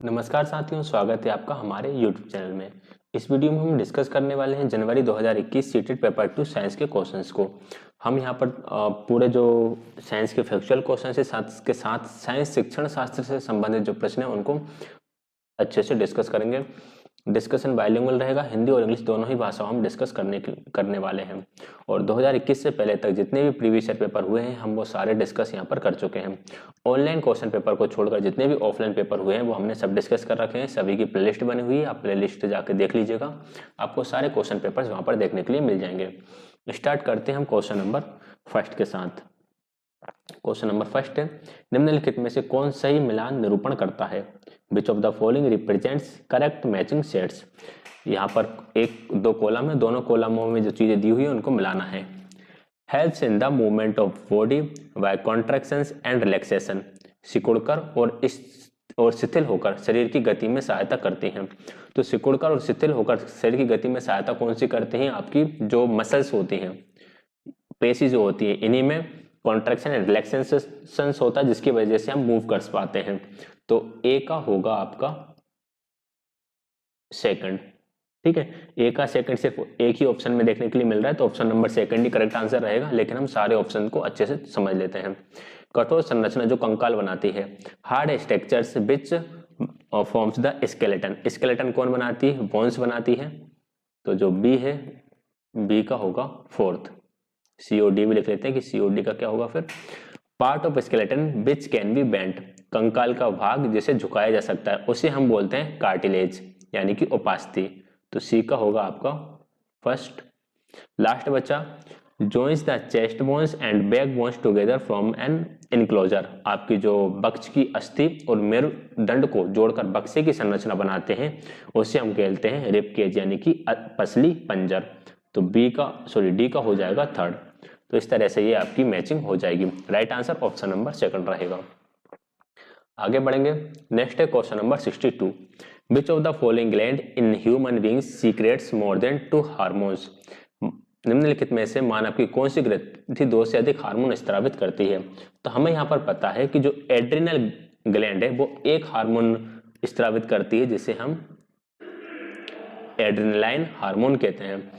नमस्कार साथियों, स्वागत है आपका हमारे YouTube चैनल में। इस वीडियो में हम डिस्कस करने वाले हैं जनवरी 2021 सीटेट पेपर 2 साइंस के क्वेश्चंस को। हम यहाँ पर पूरे जो साइंस के फैक्चुअल क्वेश्चन के साथ साइंस शिक्षण शास्त्र से संबंधित जो प्रश्न हैं उनको अच्छे से डिस्कस करेंगे। डिस्कशन बाइलिंगुअल रहेगा, हिंदी और इंग्लिश दोनों ही भाषाओं हम डिस्कस करने वाले हैं। और 2021 से पहले तक जितने भी प्रीवियस ईयर पेपर हुए हैं हम वो सारे डिस्कस यहाँ पर कर चुके हैं। ऑनलाइन क्वेश्चन पेपर को छोड़कर जितने भी ऑफलाइन पेपर हुए हैं वो हमने सब डिस्कस कर रखे हैं। सभी की प्लेलिस्ट बनी हुई है, आप प्लेलिस्ट जाकर देख लीजिएगा, आपको सारे क्वेश्चन पेपर्स वहाँ पर देखने के लिए मिल जाएंगे। स्टार्ट करते हैं हम क्वेश्चन नंबर फर्स्ट के साथ। क्वेश्चन नंबर फर्स्ट है, निम्नलिखित में से कौन सही मिलान निरूपण करता है? विच of the following represents correct matching sets. यहाँ पर एक दो कॉलम है, दोनों कॉलमों में जो चीजें दी हुई है उनको मिलाना है। Helps in the movement of body by contractions and relaxation. सिकुड़कर और शिथिल होकर शरीर की गति में सहायता करती हैं। तो सिकुड़कर और शिथिल होकर शरीर की गति में सहायता कौन सी करती हैं? आपकी जो मसल्स होती हैं, पेशी जो होती है, इन्हीं में कॉन्ट्रैक्शन एंड रिलैक्सेशन होता है जिसकी वजह से हम मूव कर पाते हैं। तो ए का होगा आपका सेकंड। ठीक है, ए का सेकंड सिर्फ एक ही ऑप्शन में देखने के लिए मिल रहा है, तो ऑप्शन नंबर सेकंड ही करेक्ट आंसर रहेगा, लेकिन हम सारे ऑप्शन को अच्छे से समझ लेते हैं। कठोर संरचना जो कंकाल बनाती है। Hard structures which forms the skeleton. Skeleton कौन बनाती है? बोन्स बनाती है। तो जो बी है, बी का होगा फोर्थ। सीओडी भी लिख लेते हैं कि सीओडी का क्या होगा फिर। Part of skeleton which can be bent. कंकाल का भाग जिसे झुकाया जा सकता है उसे हम बोलते हैं कार्टिलेज, यानी कि उपास्थि। तो सी का होगा आपका फर्स्ट। लास्ट बचा, joins the chest bones and back bones together from an enclosure. आपकी जो बक्ष की अस्थि और मेरुदंड को जोड़कर बक्से की संरचना बनाते हैं उसे हम कहते हैं रिब केज, यानी कि पसली पंजर। तो डी का हो जाएगा थर्ड। तो इस तरह से ये आपकी मैचिंग हो जाएगी। Right answer option number second रहेगा। आगे बढ़ेंगे, नेक्स्ट है question number 62। Which of the following gland in human beings secrets more than 2 hormones. निम्नलिखित में से मानव की कौन सी ग्रंथि 2 से अधिक हार्मोन स्रावित करती है? तो हमें यहाँ पर पता है कि जो एड्रिनल ग्लैंड है वो एक हार्मोन स्रावित करती है जिसे हम एड्रेनालाइन हार्मोन कहते हैं।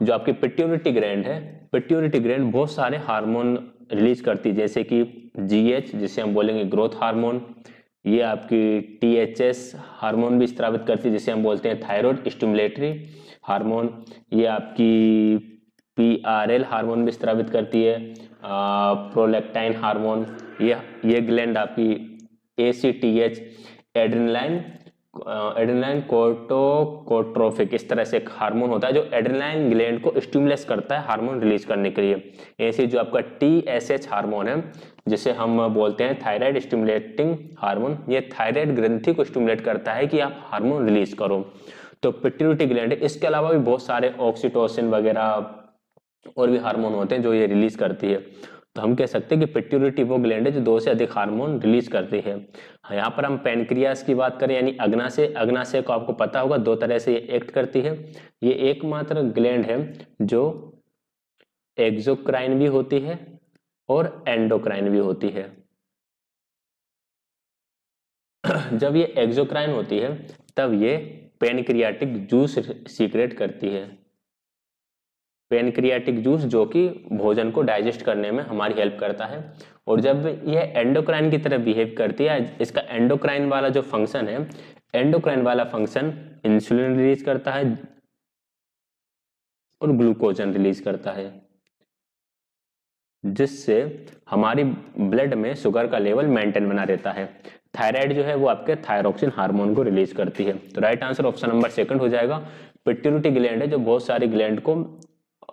जो आपकी पिट्यूटरी ग्लैंड है, पिट्यूटरी ग्लैंड बहुत सारे हार्मोन रिलीज करती है, जैसे कि जीएच जिसे हम बोलेंगे ग्रोथ हार्मोन। ये आपकी टीएचएस हार्मोन भी स्रावित करती है जिसे हम बोलते हैं थायराइड स्टिमुलेटरी हार्मोन। ये आपकी पीआरएल हार्मोन भी स्रावित करती है, प्रोलैक्टाइन हार्मोन। ये ग्लैंड आपकी एसीटीएच, एड्रेनालाइन कोर्टिकोट्रोफिक, इस तरह से एक हार्मोन होता है जो एड्रेनालाइन ग्लैंड को स्टिमुलेट करता है हार्मोन रिलीज करने के लिए। ऐसे जो आपका टीएसएच हार्मोन है जिसे हम बोलते हैं थायराइड स्टिमुलेटिंग हार्मोन, ये थायराइड ग्रंथि को स्टिमुलेट करता है कि आप हार्मोन रिलीज करो। तो पिट्यूटरी ग्लैंड है। इसके अलावा भी बहुत सारे ऑक्सीटोसिन वगैरह और भी हार्मोन होते हैं जो ये रिलीज करती है। तो हम कह सकते हैं कि पिट्यूटरी वो ग्लैंड है जो 2 से अधिक हार्मोन रिलीज करती है। यहाँ पर हम पैनक्रियास की बात करें यानी अग्नाशय को आपको पता होगा 2 तरह से ये एक्ट करती है। ये एकमात्र ग्लैंड है जो एक्सोक्राइन भी होती है और एंडोक्राइन भी होती है। जब ये एक्सोक्राइन होती है तब ये पैनक्रियाटिक जूस सीक्रेट करती है। पैनक्रियाटिक जूस जो कि भोजन को डाइजेस्ट करने में हमारी हेल्प करता है। और जब यह एंडोक्राइन की तरह बिहेव करती है, इसका एंडोक्राइन वाला जो फंक्शन है, एंडोक्राइन वाला फंक्शन इंसुलिन रिलीज करता है और ग्लूकोजन रिलीज करता है, जिससे हमारी ब्लड में शुगर का लेवल मेंटेन बना रहता है। थायराइड जो है वो आपके थायरोक्सिन हार्मोन को रिलीज करती है। तो right answer option number second हो जाएगा। पिट्यूटरी ग्लैंड है जो बहुत सारी ग्लैंड को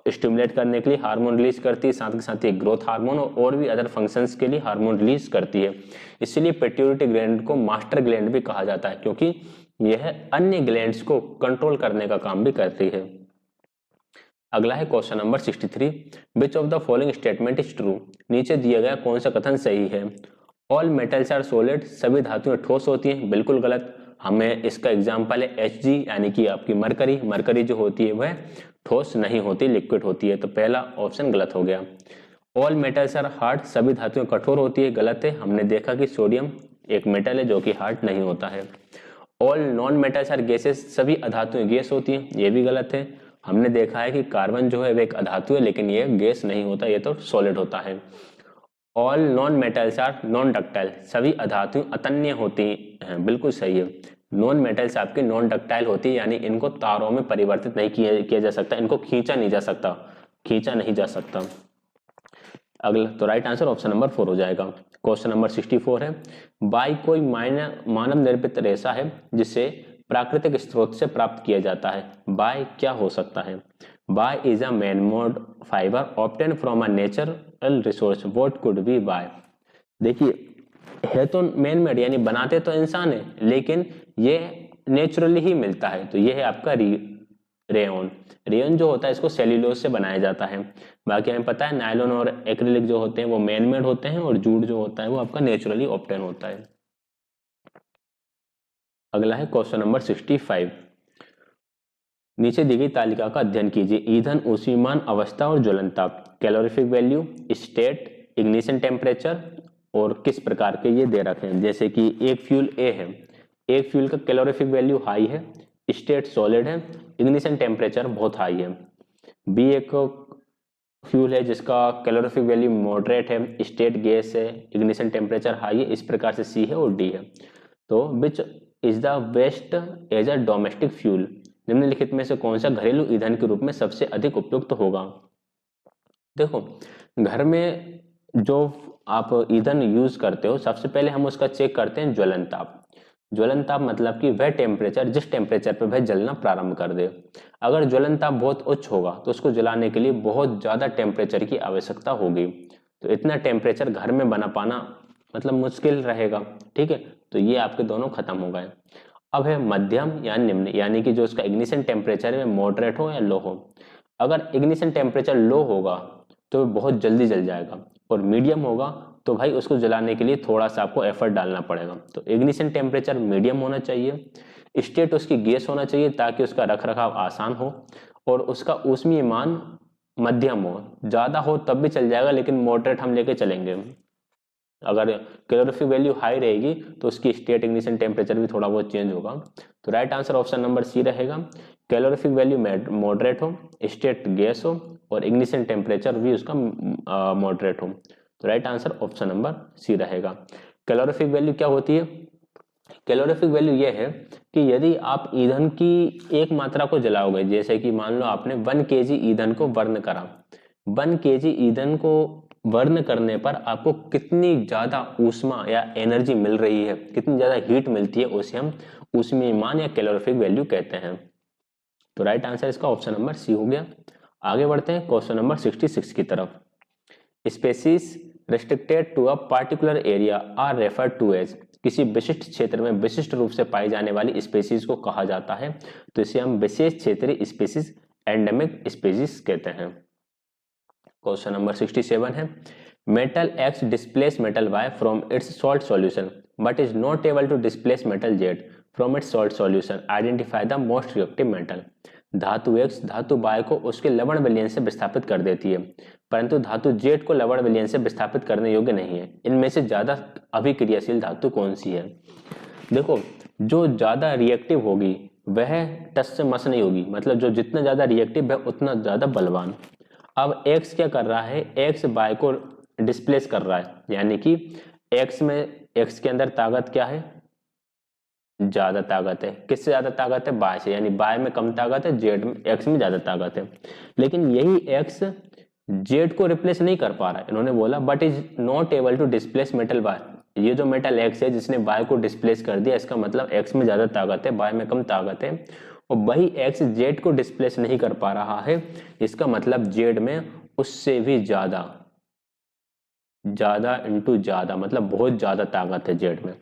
स्टिमुलेट करने के लिए हार्मोन रिलीज करती है, साथ के साथ एक ग्रोथ हार्मोन और भी अदर फंक्शंस के लिए हार्मोन रिलीज करती है। इसलिए पिट्यूटरी ग्लैंड को मास्टर ग्लैंड भी कहा जाता है, क्योंकि यह अन्य ग्लैंड्स को कंट्रोल करने का काम भी करती है। अगला है question number 63। Which of the following statement is true. नीचे दिया गया कौन सा कथन सही है? All metals are solid. सभी धातुएं ठोस होती हैं। बिल्कुल गलत। हमें इसका एग्जाम्पल है Hg, यानी कि आपकी मरकरी। मरकरी जो होती है वह ठोस नहीं होती, लिक्विड होती है। तो पहला ऑप्शन गलत हो गया। All metals are hard. सभी धातुएं कठोर होती है। गलत है। हमने देखा कि सोडियम एक मेटल है जो कि हार्ड नहीं होता है। All non metals are gases, सभी अधातुएं गैस होती हैं, ये भी गलत है। हमने देखा है कि कार्बन जो है वो एक अधातु है, लेकिन ये गैस नहीं होता, ये तो सॉलिड होता है। All non metals are non ductile, सभी अधातुएं अतन्य होती हैं, बिल्कुल सही है। नॉन मेटल्स आपके नॉन डक्टाइल होती है, यानी इनको तारों में परिवर्तित नहीं किया जा सकता, इनको खींचा नहीं जा सकता, खींचा नहीं जा सकता। अगला तो राइट आंसर ऑप्शन नंबर 4 हो जाएगा। क्वेश्चन नंबर 64 है, बाय कोई मानव निर्मित रेशा है जिसे प्राकृतिक स्रोत से प्राप्त किया जाता है, बाय क्या हो सकता है? Y is a man made fibre obtain from a natural resource, what could be Y? देखिए, है तो मैन मेड यानी बनाते तो इंसान है, लेकिन ये नेचुरली ही मिलता है, तो ये है आपका रेयन। रेयन जो होता है इसको सेल्यूलोज से बनाया जाता है। बाकी हमें पता है नायलॉन और एक्रिलिक जो होते हैं वो मैन मेड होते हैं, और जूट जो होता है वो आपका नेचुरली ऑब्टेन होता है। अगला है क्वेश्चन नंबर 65, नीचे दी गई तालिका का अध्ययन कीजिए। ईंधन, ऊष्मीयमान अवस्था और ज्वलनताप, calorific value, state, ignition temperature और किस प्रकार के ये दे रखे हैं। जैसे कि एक फ्यूल ए है, एक फ्यूल का कैलोरीफिक वैल्यू हाई है, स्टेट सॉलिड है, इग्निशन टेम्परेचर बहुत हाई है। बी एक फ्यूल है जिसका कैलोरीफिक वैल्यू मॉडरेट है, स्टेट गैस है, इग्निशन टेम्परेचर हाई है। इस प्रकार से सी है और डी है। तो which is the best as a domestic fuel, निम्नलिखित में से कौन सा घरेलू ईंधन के रूप में सबसे अधिक उपयुक्त होगा? देखो, घर में जो आप ईंधन यूज करते हो, सबसे पहले हम उसका चेक करते हैं ज्वलन ताप। ज्वलन ताप मतलब कि वह टेम्परेचर जिस टेम्परेचर पर वह जलना प्रारंभ कर दे। अगर ज्वलन ताप बहुत उच्च होगा तो उसको जलाने के लिए बहुत ज्यादा टेम्परेचर की आवश्यकता होगी, तो इतना टेम्परेचर घर में बना पाना मतलब मुश्किल रहेगा। ठीक है, तो ये आपके दोनों खत्म हो गए। अब है मध्यम या निम्न, यानी कि जो उसका इग्निशन टेम्परेचर है मॉडरेट हो या लो हो। अगर इग्निशन टेम्परेचर लो होगा तो बहुत जल्दी जल जाएगा, और मीडियम होगा तो भाई उसको जलाने के लिए थोड़ा सा आपको एफर्ट डालना पड़ेगा। तो इग्निशन टेम्परेचर मीडियम होना चाहिए, स्टेट उसकी गैस होना चाहिए ताकि उसका रखरखाव आसान हो, और उसका ऊष्मीयमान मध्यम हो। ज्यादा हो तब भी चल जाएगा, लेकिन मॉडरेट हम लेके चलेंगे। अगर कैलोरीफिक वैल्यू हाई रहेगी तो उसकी स्टेट इग्निशन टेम्परेचर भी थोड़ा बहुत चेंज होगा। तो right answer option number C रहेगा। कैलोरीफिक वैल्यू मॉडरेट हो, स्टेट गैस हो, और इग्निशन टेम्परेचर भी उसका मॉडरेट हो। तो right answer option number C रहेगा। कैलोरीफिक वैल्यू क्या होती है? कैलोरीफिक वैल्यू ये है कि यदि आप ईंधन की एक मात्रा को जलाओगे, जैसे कि मान लो आपने 1 kg ईंधन को बर्न करा, 1 kg ईंधन को बर्न करने पर आपको कितनी ज्यादा ऊष्मा या एनर्जी मिल रही है, कितनी ज्यादा हीट मिलती है, उसे हम ऊष्मीयमान या कैलोरीफिक वैल्यू कहते हैं। तो राइट आंसर इसका ऑप्शन नंबर सी हो गया। आगे बढ़ते हैं क्वेश्चन नंबर 66 की तरफ। Species restricted to a particular area are referred to as, किसी विशिष्ट क्षेत्र में विशिष्ट रूप से पाई जाने वाली स्पेसीज को कहा जाता है, तो इसे हम विशेष क्षेत्रीय स्पेसीज, एंडेमिक स्पेसीज कहते हैं। क्वेश्चन नंबर 67 है, metal X displace metal Y from its salt solution but is not able to displace metal Z from its salt solution, identify the most reactive metal. धातु X धातु Y को उसके लवण विलयन से विस्थापित कर देती है, परंतु धातु जेड को लवण विलयन से विस्थापित करने योग्य नहीं है। इनमें से ज्यादा अभिक्रियाशील धातु कौन सी है? देखो, जो ज्यादा रिएक्टिव होगी वह टस से मस नहीं होगी, मतलब जो जितना ज्यादा रिएक्टिव है उतना ज्यादा बलवान। अब x क्या कर रहा है? x बाय को डिस्प्लेस कर रहा है, यानी कि x के अंदर ताकत क्या है? ज्यादा ताकत है। किससे ज्यादा ताकत है? बाय से, यानी बाय में कम ताकत है, जेड में x में ज्यादा ताकत है। लेकिन यही x जेड को रिप्लेस नहीं कर पा रहा है। इन्होंने बोला but is not able to displace metal Y, ये जो मेटल x है जिसने बाय को डिस्प्लेस कर दिया, इसका मतलब x में ज्यादा ताकत है, बाय में कम ताकत है, और वही x जेड को डिस्प्लेस नहीं कर पा रहा है, इसका मतलब जेड में उससे भी ज्यादा, ज्यादा इंटू ज्यादा, मतलब बहुत ज्यादा ताकत है जेड में।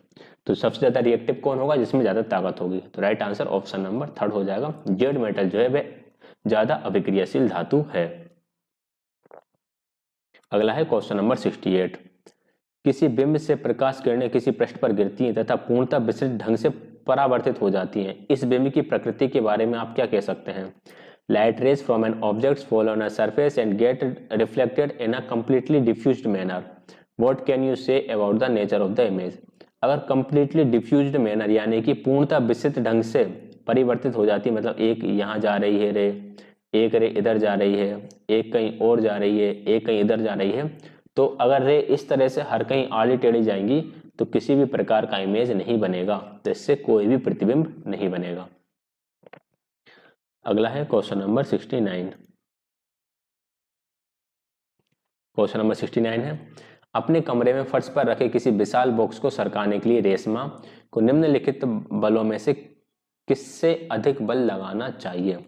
तो सबसे ज्यादा रिएक्टिव कौन होगा? जिसमें ज्यादा ताकत होगी। तो राइट आंसर ऑप्शन नंबर 3 हो जाएगा। जेड मेटल जो है वह ज्यादा अभिक्रियाशील धातु है। अगला है क्वेश्चन नंबर 68, किसी बिंब से प्रकाश किरणें किसी पृष्ठ पर गिरती हैं तथा पूर्णतः विस्तृत ढंग से परावर्तित हो जाती हैं, इस बिंब की प्रकृति के बारे में आप क्या कह सकते हैं? Light rays from an object fall on a surface and gate reflected in a completely diffused manner, what can you say about the nature of the image? अगर कंप्लीटली डिफ्यूज्ड मैनर यानी कि पूर्णतः विस्तृत ढंग से परिवर्तित हो जाती है, मतलब एक यहाँ जा रही है रे, एक रे इधर जा रही है, एक कहीं और जा रही है, एक कहीं इधर जा रही है, तो अगर रे इस तरह से हर कहीं आड़ी टेढ़ी जाएंगी तो किसी भी प्रकार का इमेज नहीं बनेगा, तो इससे कोई भी प्रतिबिंब नहीं बनेगा। अगला है क्वेश्चन नंबर 69। क्वेश्चन नंबर 69 है, अपने कमरे में फर्श पर रखे किसी विशाल बॉक्स को सरकाने के लिए रेशमा को निम्नलिखित बलों में से किससे अधिक बल लगाना चाहिए?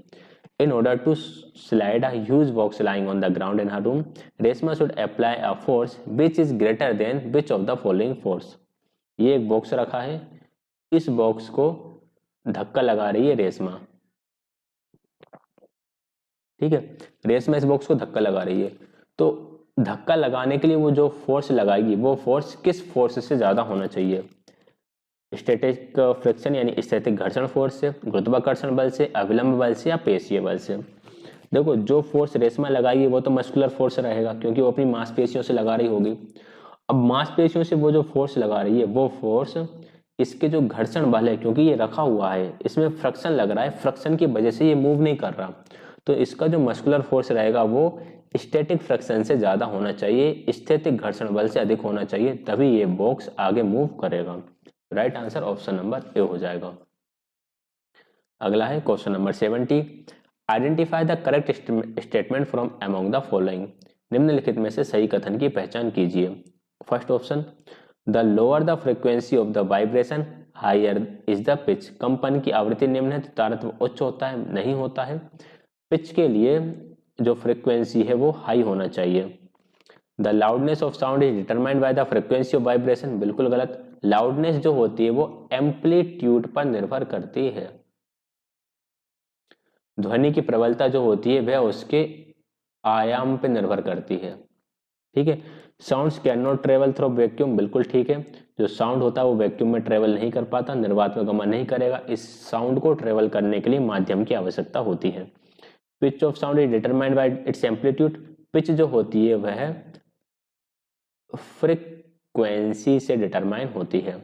In order to slide a huge box lying on the ground in her room, Reshma should apply a force which is greater than which of the following force? ये एक बॉक्स रखा है, इस बॉक्स को धक्का लगा रही है रेशमा, ठीक है, रेशमा इस बॉक्स को धक्का लगा रही है, तो धक्का लगाने के लिए वो जो फोर्स लगाएगी वो फोर्स किस फोर्स से ज्यादा होना चाहिए? स्टैटिक फ्रिक्शन यानी स्थैतिक घर्षण फोर्स से, गुरुत्वाकर्षण बल से, अविलंब बल से या पेशीय बल से? देखो जो फोर्स रेशमा लगाएगी वो तो मस्कुलर फोर्स रहेगा क्योंकि वो अपनी मांसपेशियों से लगा रही होगी। अब मांसपेशियों से वो जो फोर्स लगा रही है वो फोर्स इसके जो घर्षण बल है, क्योंकि ये रखा हुआ है इसमें फ्रिक्शन लग रहा है, फ्रिक्शन की वजह से ये मूव नहीं कर रहा, तो इसका जो मस्कुलर फोर्स रहेगा वो स्टैटिक फ्रिक्शन से ज्यादा होना चाहिए, स्थैतिक घर्षण बल से अधिक होना चाहिए, तभी ये बॉक्स आगे मूव करेगा। Right answer option number A हो जाएगा। अगला है question number 70। Identify the correct statement from among the following. निम्नलिखित में से सही कथन की पहचान कीजिए। First option, the lower the frequency of the vibration higher is the pitch. कंपन की आवृत्ति निम्न है तो तारतम्य उच्च होता है, नहीं होता है। पिच के लिए जो फ्रीक्वेंसी है वो हाई होना चाहिए। The loudness of sound is determined by the frequency of vibration, बिल्कुल गलत। लाउडनेस जो होती है वो एम्पलीट्यूड पर निर्भर करती है। ध्वनि की प्रबलता जो होती है वह उसके आयाम पर निर्भर करती है, ठीक है। Sounds can not travel through vacuum, बिल्कुल ठीक है। जो साउंड होता है वो वैक्यूम में ट्रेवल नहीं कर पाता, निर्वात में गमन नहीं करेगा। इस साउंड को ट्रेवल करने के लिए माध्यम की आवश्यकता होती है। Pitch of sound is determined by it's amplitude. Pitch जो होती है वह फ्रीक्वेंसी से डिटरमाइन होती है।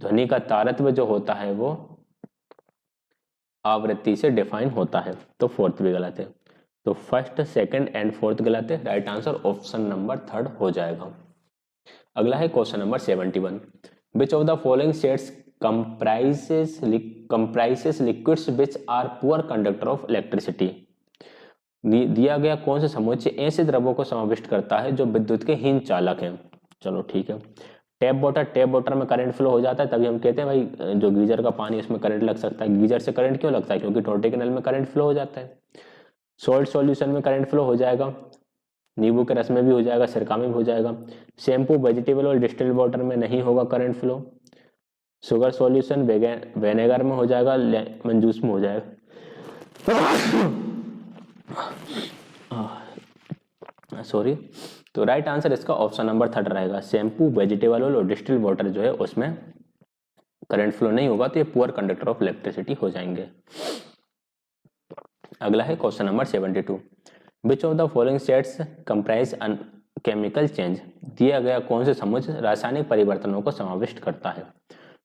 ध्वनि का तारतम्य जो होता है वो आवृत्ति से डिफाइन होता है, तो फोर्थ भी गलत है। तो फर्स्ट, सेकंड एंड फोर्थ गलत है। Right answer option number third हो जाएगा। अगला है question number 71। Which of the following sets comprises liquids which are poor conductor of electricity. दिया गया कौन सा समुच्चय ऐसे द्रव्यों को समाविष्ट करता है जो विद्युत के हीन चालक हैं। चलो ठीक है। टैप वाटर में करंट फ्लो हो जाता है, तभी हम कहते हैं भाई जो गीजर का पानी उसमें करंट लग सकता है। गीजर से करंट क्यों लगता है? क्योंकि टोटे के नल में करंट फ्लो हो जाता है। सॉल्ट सॉल्यूशन में करंट फ्लो हो जाएगा, नींबू के रस में भी हो जाएगा, सिरका में भी हो जाएगा। शैम्पू, वेजिटेबल और डिस्टिल्ड वाटर में नहीं होगा current flow. Sugar solution vinegar में हो जाएगा, लेमन जूस में हो जाएगा। सॉरी। तो राइट आंसर इसका ऑप्शन नंबर थर्ड रहेगा। शैम्पू, वेजिटेबल ऑयल और डिस्टिल्ड वाटर जो है उसमें करंट फ्लो नहीं होगा, तो ये पुअर कंडक्टर ऑफ इलेक्ट्रिसिटी हो जाएंगे। अगला है question number 72। Which of the following sets comprise chemical change. दिया गया कौन से समुच्चय रासायनिक परिवर्तनों को समाविष्ट करता है।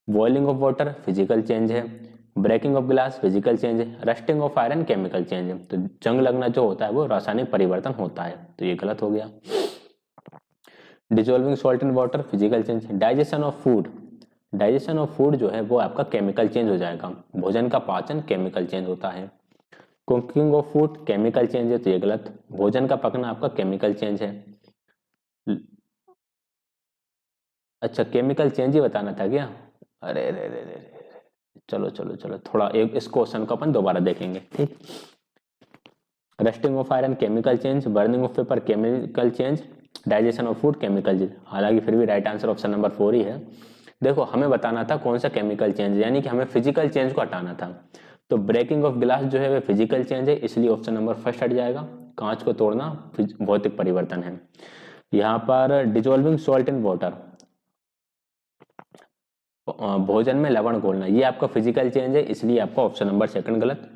Boiling of water physical change है, breaking of glass physical change है, rusting of iron chemical change है। तो जंग लगना जो होता है वो रासायनिक परिवर्तन होता है, तो ये गलत हो गया। Dissolving salt in water physical change. Digestion of food जो है वो आपका केमिकल चेंज हो जाएगा। भोजन का पाचन केमिकल चेंज होता है। Cooking of food chemical change है, तो ये गलत। भोजन का पकना आपका केमिकल चेंज है। अच्छा, केमिकल चेंज ही बताना था क्या? अरे रे रे रे, चलो थोड़ा एक इस क्वेश्चन को अपन दोबारा देखेंगे, ठीक। Rusting of iron chemical change, burning of paper chemical change, digestion of food chemical change. हालांकि फिर भी राइट आंसर ऑप्शन नंबर 4 ही है। देखो हमें बताना था कौन सा केमिकल चेंज, यानी कि हमें फिजिकल चेंज को हटाना था। तो ब्रेकिंग ऑफ ग्लास जो है वह फिजिकल चेंज है, इसलिए ऑप्शन नंबर फर्स्ट हट जाएगा। कांच को तोड़ना भौतिक परिवर्तन है। यहाँ पर डिजोल्विंग सॉल्ट इन वाटर, भोजन में लवण घोलना, ये आपका फिजिकल चेंज है, इसलिए आपका ऑप्शन नंबर सेकंड गलत।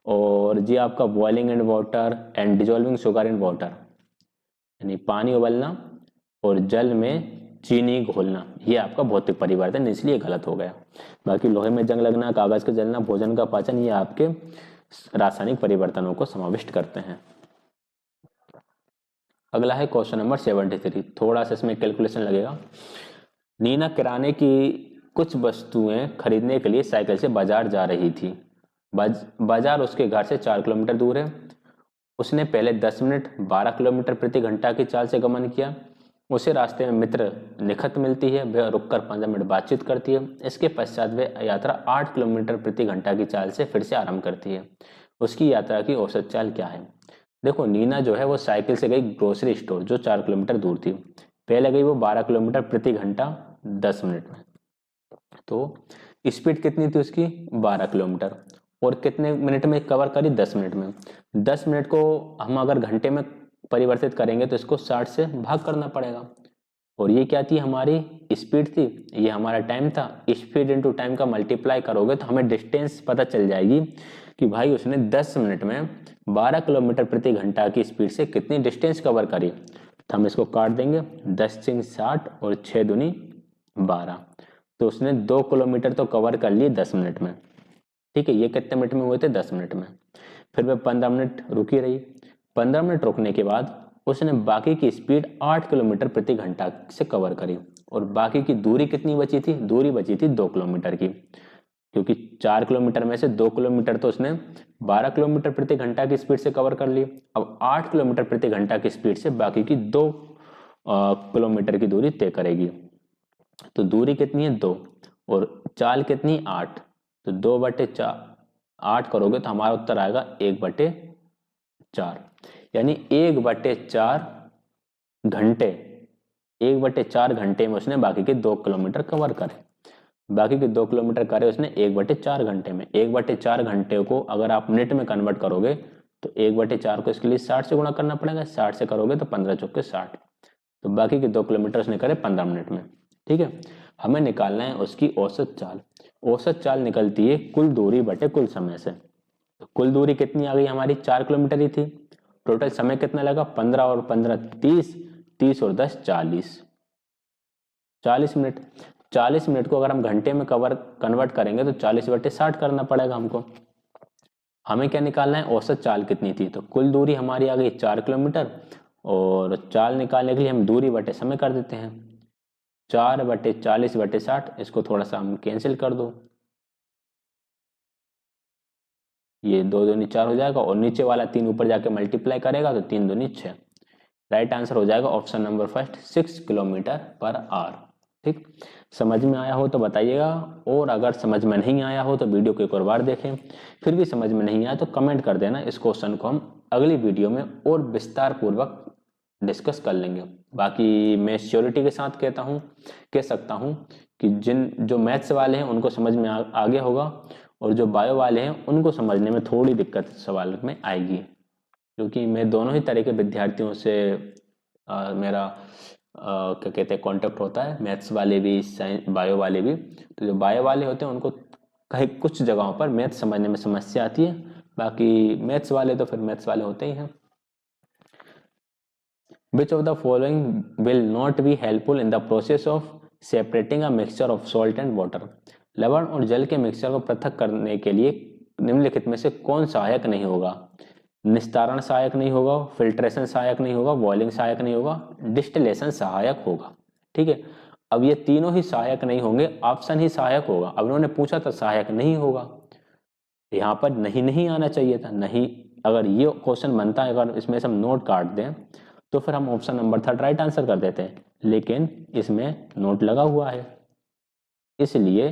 और ये आपका boiling in water and dissolving sugar in water, यानी पानी उबलना और जल में चीनी घोलना, ये आपका भौतिक परिवर्तन, इसलिए गलत हो गया। बाकी लोहे में जंग लगना, कागज का जलना, भोजन का पाचन, ये आपके रासायनिक परिवर्तनों को समाविष्ट करते हैं। अगला है क्वेश्चन नंबर 73। थोड़ा सा इसमें कैलकुलेशन लगेगा। नीना किराने की कुछ वस्तुएं खरीदने के लिए साइकिल से बाजार जा रही थी। बाजार उसके घर से 4 किलोमीटर दूर है। उसने पहले 10 मिनट 12 किलोमीटर प्रति घंटा की चाल से गमन किया। उसे रास्ते में मित्र निखत मिलती है, वह रुककर 15 मिनट बातचीत करती है। इसके पश्चात वह यात्रा 8 किलोमीटर प्रति घंटा की चाल से फिर से आरंभ करती है। उसकी यात्रा की औसत चाल क्या है? देखो, नीना जो है वो साइकिल से गई ग्रोसरी स्टोर, जो 4 किलोमीटर दूर थी। पहले गई वो 12 किलोमीटर प्रति घंटा 10 मिनट में। तो स्पीड कितनी थी उसकी? 12 किलोमीटर। और कितने मिनट में कवर करी? 10 मिनट में। 10 मिनट को हम अगर घंटे में परिवर्तित करेंगे तो इसको 60 से भाग करना पड़ेगा। और ये क्या थी? हमारी स्पीड थी, ये हमारा टाइम था। स्पीड इंटू टाइम का मल्टीप्लाई करोगे तो हमें डिस्टेंस पता चल जाएगी कि भाई उसने 10 मिनट में 12 किलोमीटर प्रति घंटा की स्पीड से कितनी डिस्टेंस कवर करी। तो हम इसको काट देंगे, 10 × 60 और 6 दूनी 12। तो उसने 2 किलोमीटर तो कवर कर लिए 10 मिनट में। ठीक है, ये कितने मिनट में हुए थे? 10 मिनट में। फिर वह 15 मिनट रुकी रही। 15 मिनट रुकने के बाद उसने बाकी की स्पीड 8 किलोमीटर प्रति घंटा से कवर करी। और बाकी की दूरी कितनी बची थी? दूरी बची थी 2 किलोमीटर की, क्योंकि 4 किलोमीटर में से 2 किलोमीटर तो उसने 12 किलोमीटर प्रति घंटा की स्पीड से कवर कर ली। अब 8 किलोमीटर प्रति घंटा की स्पीड से बाकी की 2 किलोमीटर की दूरी तय करेगी। तो दूरी कितनी है? 2। और चाल कितनी? 8। तो 2/8 करोगे तो हमारा उत्तर आएगा 1/4। यानी 1/4 घंटे, 1/4 घंटे में उसने बाकी के 2 किलोमीटर कवर करे। बाकी के 2 किलोमीटर करे उसने 1/4 घंटे में। 1/4 घंटे को अगर आप मिनट में कन्वर्ट करोगे तो 1/4 को इसके लिए 60 से गुणा करना पड़ेगा। 60 से करोगे तो 15 चौके 60। तो बाकी के 2 किलोमीटर उसने करे 15 मिनट में। ठीक है, हमें निकालना है उसकी औसत चाल। औसत चाल निकलती है कुल दूरी बटे कुल समय से। तो कुल दूरी कितनी आ गई हमारी? 4 किलोमीटर ही थी। टोटल समय कितना लगा? 15 और 15 30, 30 और 10 40, 40 मिनट। 40 मिनट को अगर हम घंटे में कन्वर्ट करेंगे तो 40/60 करना पड़ेगा हमको। हमें क्या निकालना है? औसत चाल कितनी थी? तो कुल दूरी हमारी आ गई 4 किलोमीटर, और चाल निकालने के लिए हम दूरी बटे समय कर देते हैं। 4/40/60, इसको थोड़ा सा हम कैंसिल कर दो, ये 2 दूनी 4 हो जाएगा, और नीचे वाला 3 ऊपर जाके मल्टीप्लाई करेगा तो 3 दूनी 6। राइट आंसर हो जाएगा option number first, 6 kilometre per hour. ठीक, समझ में आया हो तो बताइएगा, और अगर समझ में नहीं आया हो तो वीडियो को एक और बार देखें। फिर भी समझ में नहीं आया तो कमेंट कर देना। इस क्वेश्चन को हम अगली वीडियो में और विस्तार पूर्वक डिस्कस कर लेंगे। बाकी मैं श्योरिटी के साथ कह सकता हूँ कि जो मैथ्स वाले हैं उनको समझ में आ गया होगा, और जो बायो वाले हैं उनको समझने में थोड़ी दिक्कत सवाल में आएगी, क्योंकि मैं दोनों ही तरह के विद्यार्थियों से मेरा क्या कहते हैं कॉन्टेक्ट होता है, मैथ्स वाले भी साइंस बायो वाले भी। तो जो बायो वाले होते हैं उनको कहीं कुछ जगहों पर मैथ्स समझने में समस्या आती है, बाकी मैथ्स वाले तो फिर मैथ्स वाले होते ही हैं। Which of the following will not be helpful in the process of separating a mixture of salt and water? लवण और जल के मिक्सचर को पृथक करने के लिए निम्नलिखित में से कौन सहायक नहीं होगा? निस्तारण सहायक नहीं होगा, फिल्ट्रेशन सहायक नहीं होगा, बॉइलिंग सहायक नहीं होगा, डिस्टिलेशन सहायक होगा। ठीक है, अब ये तीनों ही सहायक नहीं होंगे, ऑप्शन ही सहायक होगा। अब उन्होंने पूछा था सहायक नहीं होगा, यहाँ पर नहीं आना चाहिए था। नहीं, अगर ये क्वेश्चन बनता है, अगर इसमें से हम नोट काट दें तो फिर हम ऑप्शन नंबर 3 राइट आंसर कर देते हैं, लेकिन इसमें नोट लगा हुआ है, इसलिए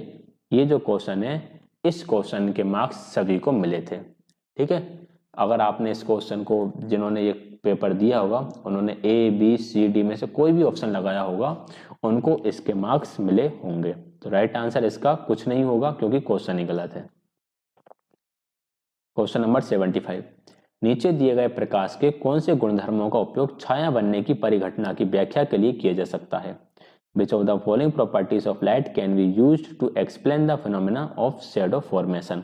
ये जो क्वेश्चन है, इस क्वेश्चन के मार्क्स सभी को मिले थे। ठीक है, अगर आपने इस क्वेश्चन को, जिन्होंने ये पेपर दिया होगा, उन्होंने A, B, C, D में से कोई भी ऑप्शन लगाया होगा, उनको इसके मार्क्स मिले होंगे। तो राइट आंसर इसका कुछ नहीं होगा, क्योंकि क्वेश्चन ही गलत है। क्वेश्चन नंबर 75, नीचे दिए गए प्रकाश के कौन से गुणधर्मों का उपयोग छाया बनने की परिघटना की व्याख्या के लिए किया जा सकता है? Which of the following properties of light can be used to explain the phenomena of shadow formation?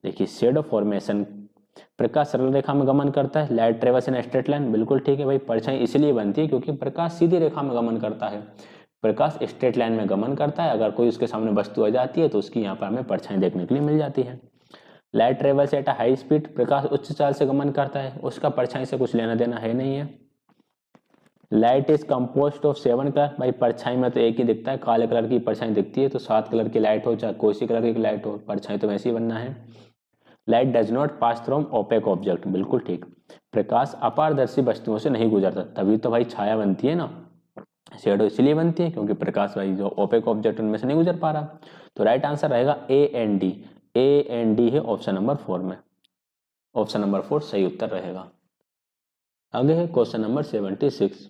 देखिए, शेडो फॉर्मेशन, प्रकाश सरल रेखा में गमन करता है, light travels in straight line, बिल्कुल ठीक है भाई। परछाई इसलिए बनती है क्योंकि प्रकाश सीधी रेखा में गमन करता है। प्रकाश स्ट्रेट लाइन में गमन करता है, अगर कोई उसके सामने वस्तु आ जाती है तो उसकी यहाँ पर हमें परछाई देखने के लिए मिल जाती है। Light travels at a high speed, प्रकाश उच्च चाल से गमन करता है, उसका परछाई से कुछ लेना देना है नहीं है। Light is compost of 7 colour, भाई परछाई में तो एक ही दिखता है, काले कलर की परछाई दिखती है, तो 7 कलर की लाइट हो चाहे कोई सी कलर की लाइट हो, परछाई तो वैसे ही बनना है। Light does not pass through opaque object, बिल्कुल ठीक, प्रकाश अपारदर्शी वस्तुओं से नहीं गुजरता, तभी तो भाई छाया बनती है ना, शेडो इसलिए बनती है क्योंकि प्रकाश भाई जो ओपेक ऑब्जेक्ट उनमें से नहीं गुजर पा रहा। तो राइट आंसर रहेगा A and D, A and D है ऑप्शन नंबर 4 में, ऑप्शन नंबर 4 सही उत्तर रहेगा। आगे है question number 76,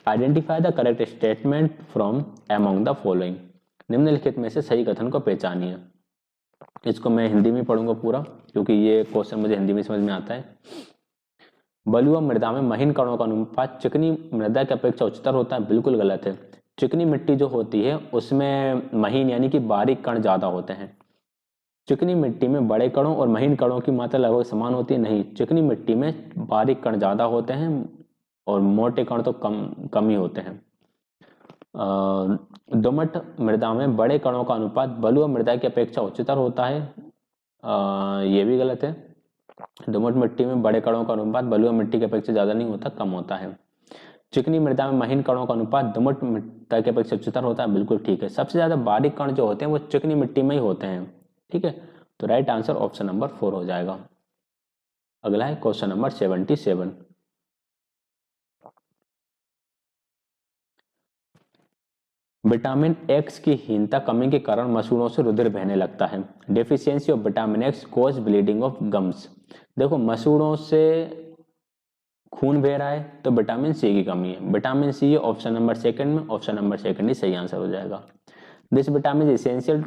identify the correct statement from among the following, निम्नलिखित में से सही कथन को पहचानिए। इसको मैं हिंदी में पढ़ूंगा पूरा क्योंकि ये क्वेश्चन मुझे हिंदी में समझ में आता है। बलुआ मृदा में महीन कणों का अनुपात चिकनी मृदा की अपेक्षा उच्चतर होता है, बिल्कुल गलत है। चिकनी मिट्टी जो होती है उसमें महीन यानी कि बारीक कण ज्यादा होते हैं। चिकनी मिट्टी में बड़े कणों और महीन कणों की मात्रा लगभग समान होती है, नहीं, चिकनी मिट्टी में बारीक कण ज्यादा होते हैं और मोटे कण तो कम ही होते हैं। दोमट मृदा में बड़े कणों का अनुपात बलुआ मृदा की अपेक्षा उच्चतर होता है, ये भी गलत है। दोमट मिट्टी में बड़े कणों का अनुपात बलुआ मिट्टी की अपेक्षा ज्यादा नहीं होता, कम होता है। चिकनी मृदा में महीन कणों का अनुपात दोमट मृदा की अपेक्षा उच्चतर होता है, बिल्कुल ठीक है। सबसे ज्यादा बारीक कण जो होते हैं वो चिकनी मिट्टी में ही होते हैं, ठीक है। तो राइट आंसर ऑप्शन नंबर 4 हो जाएगा। अगला है क्वेश्चन नंबर 77, विटामिन एक्स की हीनता कमी के कारण मसूड़ों से रुधिर बहने लगता है। Deficiency of vitamin x cos bleeding of gums. देखो मसूड़ों से खून बह रहा है तो विटामिन सी की कमी है, विटामिन सी ऑप्शन नंबर 2 में, ऑप्शन नंबर 2 ही सही आंसर हो जाएगा। This vitamin is essential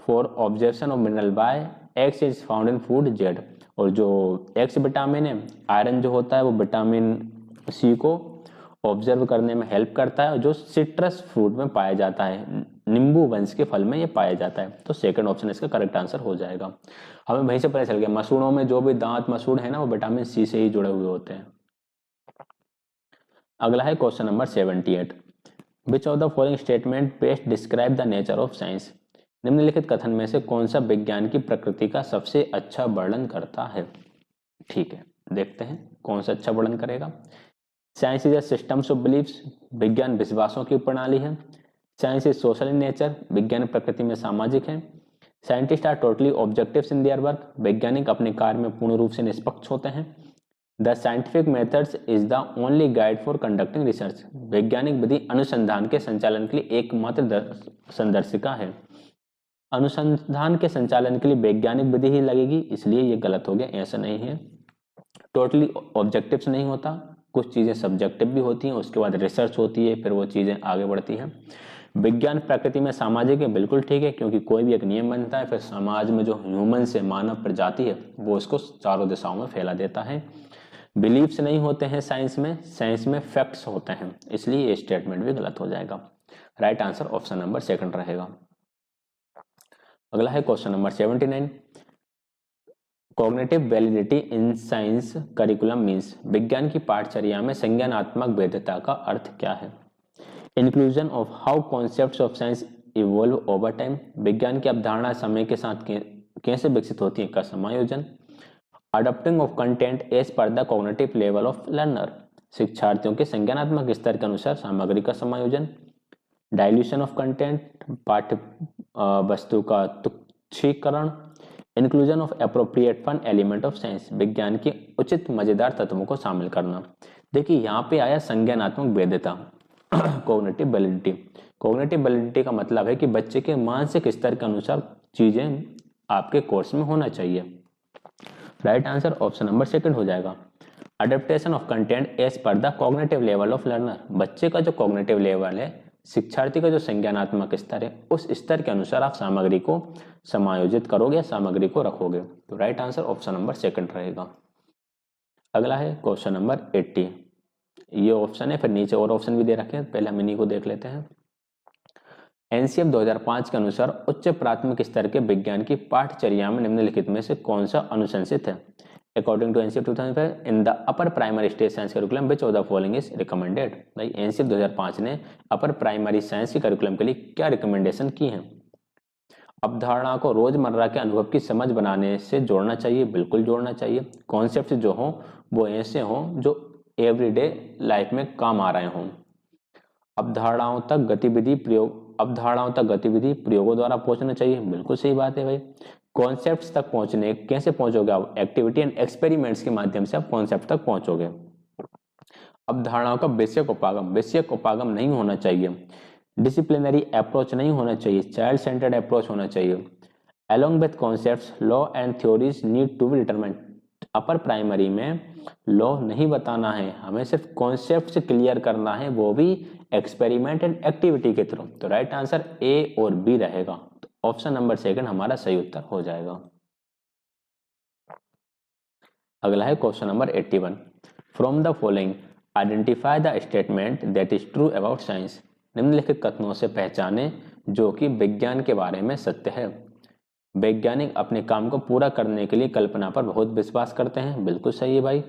for observation of mineral Y X is found in food Z. और जो एक्स विटामिन है, आयरन जो होता है वो विटामिन सी को ऑब्जर्व करने में हेल्प करता है, जो सिट्रस फ्रूट में पाया जाता है, नींबू वंश के फल में ये पाया जाता है। तो सेकंड ऑप्शन इसका करेक्ट आंसर हो जाएगा। हमें वहीं से पता चल गया मसूड़ों में जो भी दांत मसूड़ है ना वो विटामिन सी से ही जुड़े हुए होते हैं। अगला है question number 78, which of the following statement best describe the nature of science, निम्नलिखित कथन में से कौन सा विज्ञान की प्रकृति का सबसे अच्छा वर्णन करता है। ठीक है, देखते हैं कौन सा अच्छा वर्णन करेगा। Science is a systems of beliefs, विज्ञान विश्वासों की प्रणाली है। Science is social in nature, विज्ञान प्रकृति में सामाजिक है। Scientist are totally objectives in their work, वैज्ञानिक अपने कार्य में पूर्ण रूप से निष्पक्ष होते हैं। The scientific methods is the only guide for conducting research, वैज्ञानिक विधि अनुसंधान के संचालन के लिए एकमात्र संदर्शिका है। अनुसंधान के संचालन के लिए वैज्ञानिक विधि ही लगेगी, इसलिए ये गलत हो गया, ऐसा नहीं है। टोटली ऑब्जेक्टिव्स नहीं होता, कुछ चीजें सब्जेक्टिव भी होती हैं, उसके बाद रिसर्च होती है, फिर वो चीजें आगे बढ़ती हैं। विज्ञान प्रकृति में सामाजिक है, बिल्कुल ठीक है, क्योंकि कोई भी एक नियम बनता है फिर समाज में जो ह्यूमन से मानव प्रजाति है वो उसको चारों दिशाओं में फैला देता है। बिलीफ्स नहीं होते हैं साइंस में फैक्ट्स होते हैं, इसलिए ये स्टेटमेंट भी गलत हो जाएगा। राइट आंसर ऑप्शन नंबर 2 रहेगा। अगला है question number 79, cognitive validity in science curriculum means, विज्ञान की पाठचर्या में संज्ञानात्मक वैधता का अर्थ क्या है। Inclusion of how concepts of science evolve over time, विज्ञान की अवधारणा समय के साथ कैसे विकसित होती है का समायोजन। Adopting of content as per the cognitive level of learner, शिक्षार्थियों के संज्ञानात्मक स्तर के अनुसार सामग्री का समायोजन। डाइल्यूशन ऑफ कंटेंट, पाठ्य वस्तु का तुच्छीकरण। Inclusion of appropriate fun element of science, विज्ञान के उचित मजेदार तत्वों को शामिल करना। देखिए यहाँ पे आया संज्ञानात्मक वैधता, कॉग्निटिव वैलिडिटी। कॉग्निटिव वैलिडिटी का मतलब है कि बच्चे के मानसिक स्तर के अनुसार चीजें आपके कोर्स में होना चाहिए। राइट आंसर ऑप्शन नंबर 2 हो जाएगा। Adaptation of content as per the cognitive level of learner, बच्चे का जो कॉग्निटिव लेवल है, शिक्षार्थी का जो संज्ञानात्मक स्तर है, उस स्तर के अनुसार आप सामग्री को समायोजित करोगे, सामग्री को रखोगे। तो राइट आंसर ऑप्शन नंबर 2 रहेगा। अगला है क्वेश्चन नंबर 80, ये ऑप्शन है, फिर नीचे और ऑप्शन भी दे रखे हैं, पहले हम इन्हीं को देख लेते हैं। एनसीएफ 2005 के अनुसार उच्च प्राथमिक स्तर के विज्ञान की पाठचर्या में निम्नलिखित में से कौन सा अनुशंसित है। According to NCF 2005 in the upper primary stage science curriculum which of the following is recommended. भाई एनसीएफ 2005 ने अपर प्राइमरी साइंस के करिकुलम के लिए क्या रिकमेंडेशन की है? अवधारणा को रोजमर्रा के अनुभव की समझ बनाने से जोड़ना चाहिए, बिल्कुल जोड़ना चाहिए। कॉन्सेप्ट जो हों वो ऐसे हों जो एवरीडे लाइफ में काम आ रहे हों। अवधारणाओं तक गतिविधि प्रयोगों द्वारा पहुंचना चाहिए, बिल्कुल सही बात है भाई। कॉन्सेप्ट्स तक पहुंचने कैसे पहुंचोगे आप? एक्टिविटी एंड एक्सपेरिमेंट्स के माध्यम से आप कॉन्सेप्ट तक पहुंचोगे। अवधारणाओं का बेसिक उपागम नहीं होना चाहिए, डिसिप्लिनरी अप्रोच नहीं होना चाहिए, चाइल्ड सेंटर्ड अप्रोच होना चाहिए। Along with concepts law and theories need to be determined. Upper primary में लॉ नहीं बताना है, हमें सिर्फ कॉन्सेप्ट क्लियर करना है, वो भी एक्सपेरिमेंट एंड एक्टिविटी के थ्रू। तो राइट आंसर ए और बी रहेगा। तो ऑप्शन नंबर सेकंड हमारा सही उत्तर हो जाएगा। अगला है question number 81। From the following identify the statement that is true about science. निम्नलिखित कथनों से पहचाने जो कि विज्ञान के बारे में सत्य है। वैज्ञानिक अपने काम को पूरा करने के लिए कल्पना पर बहुत विश्वास करते हैं, बिल्कुल सही है भाई।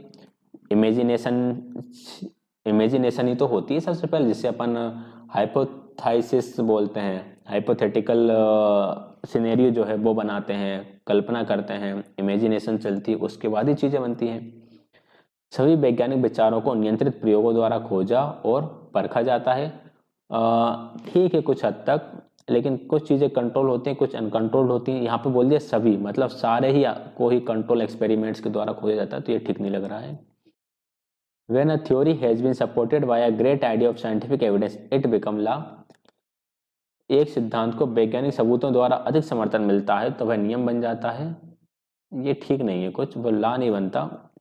इमेजिनेशन ही तो होती है सबसे पहले, जिसे अपन हाइपोथेसिस बोलते हैं। हाइपोथेटिकल सिनेरियो जो है वो बनाते हैं, कल्पना करते हैं, इमेजिनेशन चलती है, उसके बाद ही चीजें बनती हैं। सभी वैज्ञानिक विचारों को नियंत्रित प्रयोगों द्वारा खोजा और परखा जाता है। ठीक है कुछ हद तक, लेकिन कुछ चीजें कंट्रोल होती हैं, कुछ अनकंट्रोल्ड होती हैं। यहाँ पे बोल दिया सभी, मतलब सारे ही को ही कंट्रोल एक्सपेरिमेंट्स के द्वारा खोजा जाता है, तो ये ठीक नहीं लग रहा है। When a theory has been supported by a great idea of scientific evidence, it become law। एक सिद्धांत को वैज्ञानिक सबूतों द्वारा अधिक समर्थन मिलता है तो वह नियम बन जाता है। ये ठीक नहीं है, कुछ वो लॉ नहीं बनता।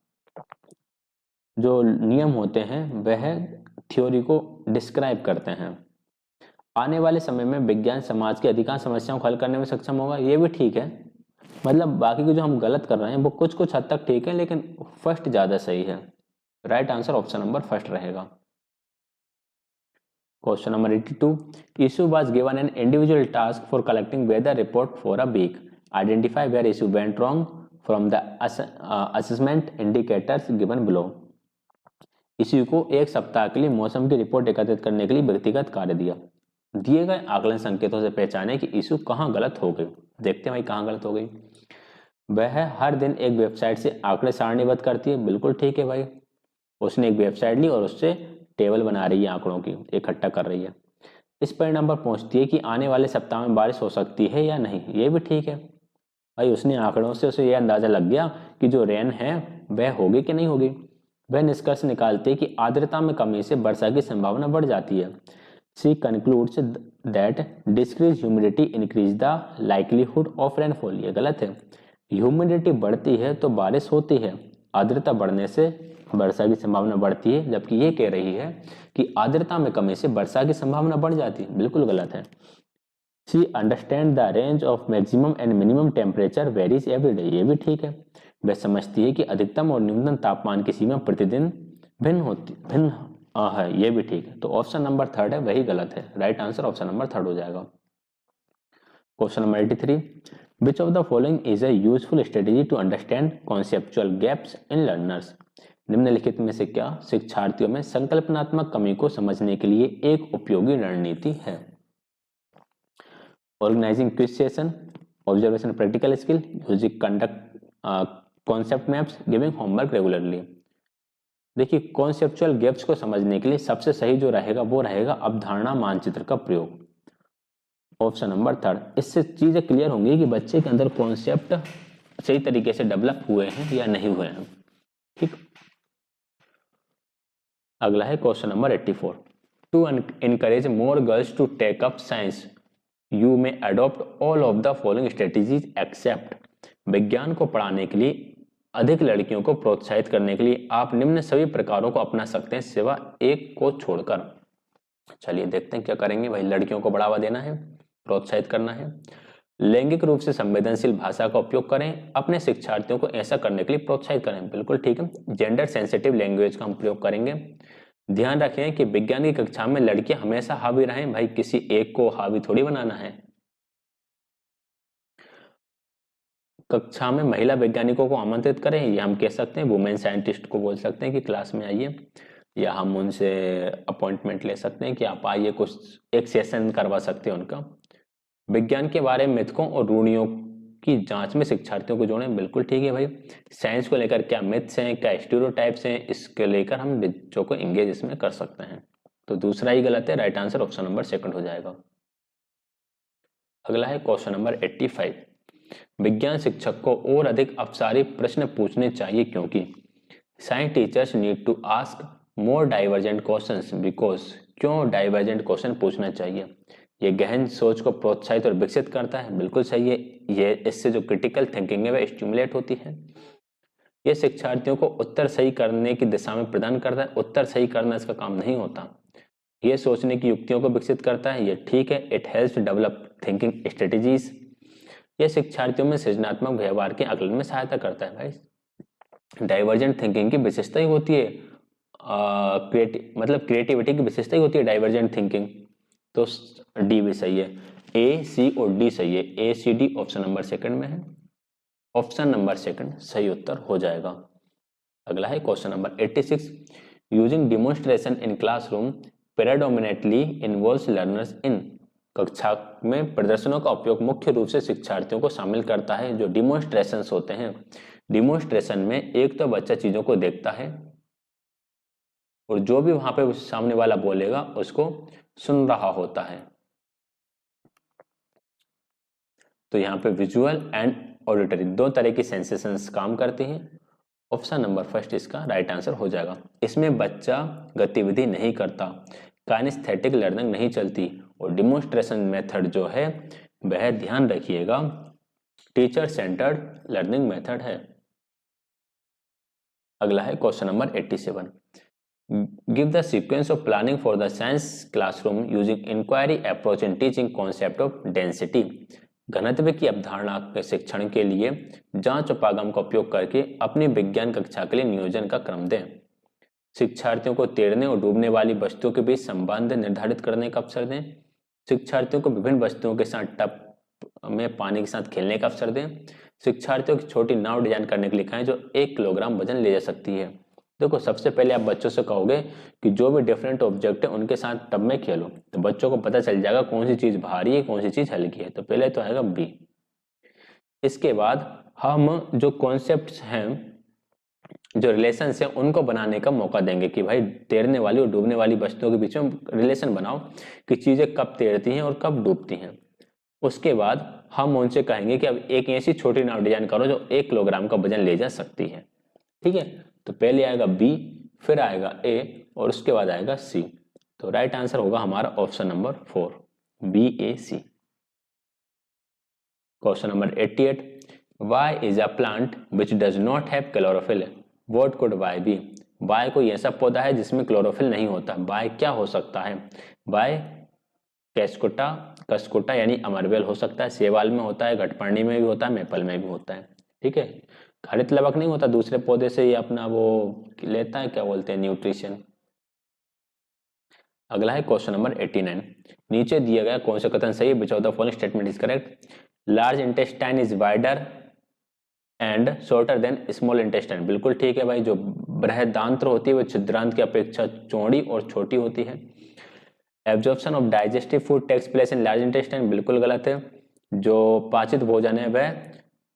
जो नियम होते हैं वह थ्योरी को डिस्क्राइब करते हैं। आने वाले समय में विज्ञान समाज की अधिकांश समस्याओं को हल करने में सक्षम होगा, ये भी ठीक है। मतलब बाकी के जो हम गलत कर रहे हैं वो कुछ कुछ हद तक ठीक है, लेकिन फर्स्ट ज्यादा सही है। Right answer option number first रहेगा। Question number 82। Ishu was given an individual task for collecting weather report for a week. Identify where Ishu went wrong from the assessment indicators given below. Ishu को एक सप्ताह के लिए मौसम की रिपोर्ट एकत्रित करने के लिए व्यक्तिगत कार्य दिया। दिए गए आकलन संकेतों से पहचाने कि इशू कहाँ गलत हो गई। देखते हैं भाई कहाँ गलत हो गई। वह हर दिन एक वेबसाइट से आंकड़े सारणीबद्ध करती है, बिल्कुल ठीक है भाई। उसने एक वेबसाइट ली और उससे टेबल बना रही है, आंकड़ों की इकट्ठा कर रही है। इस परिणाम पर पहुंचती है कि आने वाले सप्ताह में बारिश हो सकती है या नहीं, ये भी ठीक है भाई। उसने आंकड़ों से उसे यह अंदाजा लग गया कि जो रेन है वह होगी कि नहीं होगी। वह निष्कर्ष निकालती है कि आर्द्रता में कमी से वर्षा की संभावना बढ़ जाती है। She concludes that decreased humidity increase the likelihood of rainfall। ये गलत है। ह्यूमिडिटी बढ़ती है तो बारिश होती है, आर्द्रता बढ़ने से वर्षा की संभावना बढ़ती है, जबकि ये कह रही है कि आर्द्रता में कमी से वर्षा की संभावना बढ़ जाती है, बिल्कुल गलत है। She understand the range of maximum and minimum temperature varies every day। ये भी ठीक है। वह समझती है कि अधिकतम और न्यूनतम तापमान की सीमा प्रतिदिन भिन्न है, ये भी ठीक है। तो ऑप्शन नंबर थर्ड है वही गलत है। Right answer option number third हो जाएगा। Question number 83। Which of the following is a useful strategy to understand conceptual gaps in learners. निम्नलिखित में से क्या शिक्षार्थियों में संकल्पनात्मक कमी को समझने के लिए एक उपयोगी रणनीति है? Organizing quiz session, observation practical skill, using conduct concept maps, giving homework regularly. देखिए कॉन्सेप्चुअल गैप्स को समझने के लिए सबसे सही जो रहेगा वो रहेगा अवधारणा मानचित्र का प्रयोग, ऑप्शन नंबर थर्ड। इससे चीजें क्लियर होंगी कि बच्चे के अंदर कॉन्सेप्ट सही तरीके से डेवलप हुए हैं या नहीं हुए हैं। ठीक। अगला है question number 84। To encourage more girls to take up science you में adopt all of the following strategies except. विज्ञान को पढ़ाने के लिए अधिक लड़कियों को प्रोत्साहित करने के लिए आप निम्न सभी प्रकारों को अपना सकते हैं सिवा एक को छोड़कर। चलिए देखते हैं क्या करेंगे भाई। लड़कियों को बढ़ावा देना है, प्रोत्साहित करना है। लैंगिक रूप से संवेदनशील भाषा का उपयोग करें, अपने शिक्षार्थियों को ऐसा करने के लिए प्रोत्साहित करें, बिल्कुल ठीक है। जेंडर सेंसिटिव लैंग्वेज का हम प्रयोग करेंगे। ध्यान रखें कि विज्ञान की कक्षा में लड़कियां हमेशा हावी रहें, भाई किसी एक को हावी थोड़ी बनाना है। कक्षा में महिला वैज्ञानिकों को आमंत्रित करें, या हम कह सकते हैं वुमेन साइंटिस्ट को बोल सकते हैं कि क्लास में आइए, या हम उनसे अपॉइंटमेंट ले सकते हैं कि आप आइए, कुछ एक सेशन करवा सकते हैं उनका। विज्ञान के बारे में मिथकों और रूढ़ियों की जांच में शिक्षार्थियों को जोड़ें, बिल्कुल ठीक है भाई। साइंस को लेकर क्या मिथ्स हैं, क्या स्टीरियोटाइप्स हैं, इसके लेकर हम बच्चों को इंगेज इसमें कर सकते हैं। तो दूसरा ही गलत है, right answer option number second हो जाएगा। अगला है क्वेश्चन नंबर 85। विज्ञान शिक्षक को और अधिक अपसारी प्रश्न पूछने चाहिए क्योंकि science teachers need to ask more divergent questions because, क्यों डाइवर्जेंट क्वेश्चन पूछना चाहिए? ये गहन सोच को प्रोत्साहित और विकसित करता है, बिल्कुल सही है। ये इससे जो क्रिटिकल थिंकिंग है वह स्टिमुलेट होती है। ये शिक्षार्थियों को उत्तर सही करने की दिशा में प्रदान करता है, उत्तर सही करना इसका काम नहीं होता। ये सोचने की युक्तियों को विकसित करता है, ये ठीक है। It helps develop thinking strategies. ये शिक्षार्थियों में सृजनात्मक व्यवहार के आकलन में सहायता करता है भाई। डाइवर्जेंट थिंकिंग की विशेषता ही होती है क्रिएटिविटी की विशेषता ही होती है डाइवर्जेंट थिंकिंग। तो डी भी सही है, ए सी और डी सही है। A C D option number second में है, ऑप्शन नंबर सेकंड सही उत्तर हो जाएगा। अगला है question number 86। Using demonstration in classroom predominantly involves learners in. कक्षा में प्रदर्शनों का उपयोग मुख्य रूप से शिक्षार्थियों को शामिल करता है। जो डिमोन्स्ट्रेशंस होते हैं, डिमोन्स्ट्रेशन में एक तो बच्चा चीजों को देखता है और जो भी वहां पे सामने वाला बोलेगा उसको सुन रहा होता है। तो यहाँ पे विजुअल एंड ऑडिटरी दो तरह की सेंसेशंस काम करती हैं। ऑप्शन नंबर फर्स्ट इसका राइट आंसर हो जाएगा। इसमें बच्चा गतिविधि नहीं करता, काइनेस्थेटिक लर्निंग नहीं चलती, और डिमोन्स्ट्रेशन मेथड जो है वह ध्यान रखिएगा टीचर सेंटर्ड लर्निंग मेथड है। अगला है question number 87। Give the sequence of planning for the science classroom using inquiry approach in teaching concept of density. घनत्व की अवधारणा के शिक्षण के लिए जांच उपागम का उपयोग करके अपनी विज्ञान कक्षा के लिए नियोजन का क्रम दें। शिक्षार्थियों को तैरने और डूबने वाली वस्तुओं के बीच संबंध निर्धारित करने का अवसर दें। शिक्षार्थियों को विभिन्न वस्तुओं के साथ टब में पानी के साथ खेलने का अवसर दें। शिक्षार्थियों की छोटी नाव डिजाइन करने के लिए लिखाएं जो 1 किलोग्राम वजन ले जा सकती है। देखो, सबसे पहले आप बच्चों से कहोगे कि जो भी डिफरेंट ऑब्जेक्ट है उनके साथ टब में खेलो, तो बच्चों को पता चल जाएगा कौन सी चीज भारी है, कौन सी चीज हल्की है। तो पहले तो आएगा बी। इसके बाद हम जो कॉन्सेप्ट्स हैं, जो रिलेशंस हैं, उनको बनाने का मौका देंगे कि भाई तैरने वाली और डूबने वाली वस्तुओं के बीच में रिलेशन बनाओ कि चीजें कब तैरती हैं और कब डूबती हैं। उसके बाद हम उनसे कहेंगे कि अब एक ऐसी छोटी नाव डिजाइन करो जो 1 किलोग्राम का वजन ले जा सकती है। ठीक है, तो पहले आएगा बी, फिर आएगा ए और उसके बाद आएगा सी। तो राइट आंसर होगा हमारा option number 4, B A C. Question number 88। Y is a plant which does not have chlorophyll, what could Y be. Y कोई ऐसा पौधा है जिसमें क्लोरोफिल नहीं होता, वाई क्या हो सकता है? वाई कसकुटा यानी अमरवेल हो सकता है, सेवाल में होता है, घटपर्णी में भी होता है, मेपल में भी होता है। ठीक है, हरित लवक नहीं होता, दूसरे पौधे से ये अपना वो लेता है, क्या बोलते हैं, न्यूट्रिशन। अगला है क्वेश्चन नंबर 89। नीचे दिया गया कौन सा कथन सही है? विच of the following statement is correct? Large intestine is wider and shorter than small intestine, बिल्कुल ठीक है भाई। जो बृहदांत्र होती है वो छिद्रांत की अपेक्षा चौड़ी और छोटी होती है। Absorption of digestive food takes place in large intestine, बिल्कुल गलत है। जो पाचित भोजन है वह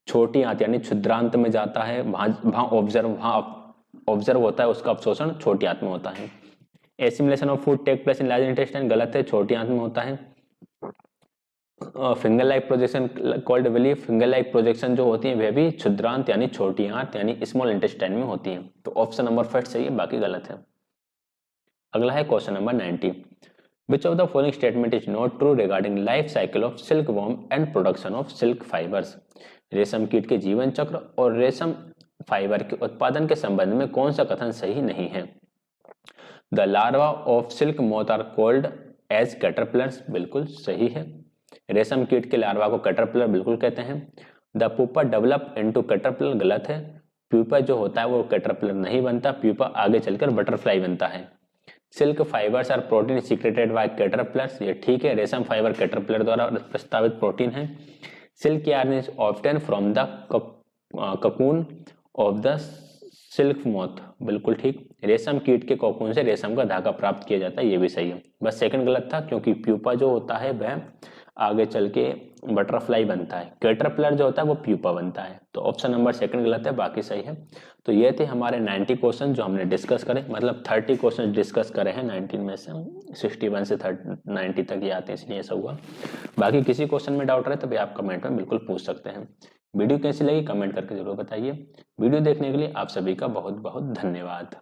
छोटी आंत यानी क्षुद्रांत में जाता है, वहां ऑब्जर्व होता है, उसका अवशोषण छोटी आंत में होता है। Assimilation of food take place in large intestine, गलत है, छोटी आंत में होता है। Finger like projection called villi, finger like projection जो होती है वह भी क्षुद्रांत यानी छोटी आंत यानी स्मॉल इंटेस्टाइन में होती है। तो ऑप्शन नंबर फर्स्ट सही है, बाकी गलत है। अगला है question number 90। Which of the following statement is not true regarding life cycle of silkworm and production of silk fibers? रेशम कीट के जीवन चक्र और रेशम फाइबर के उत्पादन के संबंध में कौन सा कथन सही नहीं है? The larva of silk moth are called as caterpillars, बिल्कुल सही है। रेशम कीट के लार्वा को कैटरपिलर बिल्कुल कहते हैं। The pupa develop into caterpillar, गलत है। प्यूपा जो होता है वो कैटरपिलर नहीं बनता, प्यूपा आगे चलकर बटरफ्लाई बनता है। Silk fibres are protein secreted by caterpillars, ये ठीक है। रेशम फाइबर कैटरपिलर द्वारा प्रस्तावित प्रोटीन है। Silk yarn is obtain from the cocoon of the silk moth, बिल्कुल ठीक। रेशम कीट के कोकून से रेशम का धागा प्राप्त किया जाता है, ये भी सही है। बस सेकंड गलत था, क्योंकि प्यूपा जो होता है वह आगे चल के बटरफ्लाई बनता है, कैटरपिलर जो होता है वो प्यूपा बनता है। तो ऑप्शन नंबर सेकंड गलत है, बाकी सही है। तो ये थे हमारे 90 क्वेश्चन जो हमने डिस्कस करे, मतलब 30 क्वेश्चन डिस्कस करे हैं 19 में से, 61 से 90 तक ये आते हैं, इसलिए ऐसा हुआ। बाकी किसी क्वेश्चन में डाउट रहे तो भी आप कमेंट में बिल्कुल पूछ सकते हैं। वीडियो कैसी लगी कमेंट करके जरूर बताइए। वीडियो देखने के लिए आप सभी का बहुत बहुत धन्यवाद।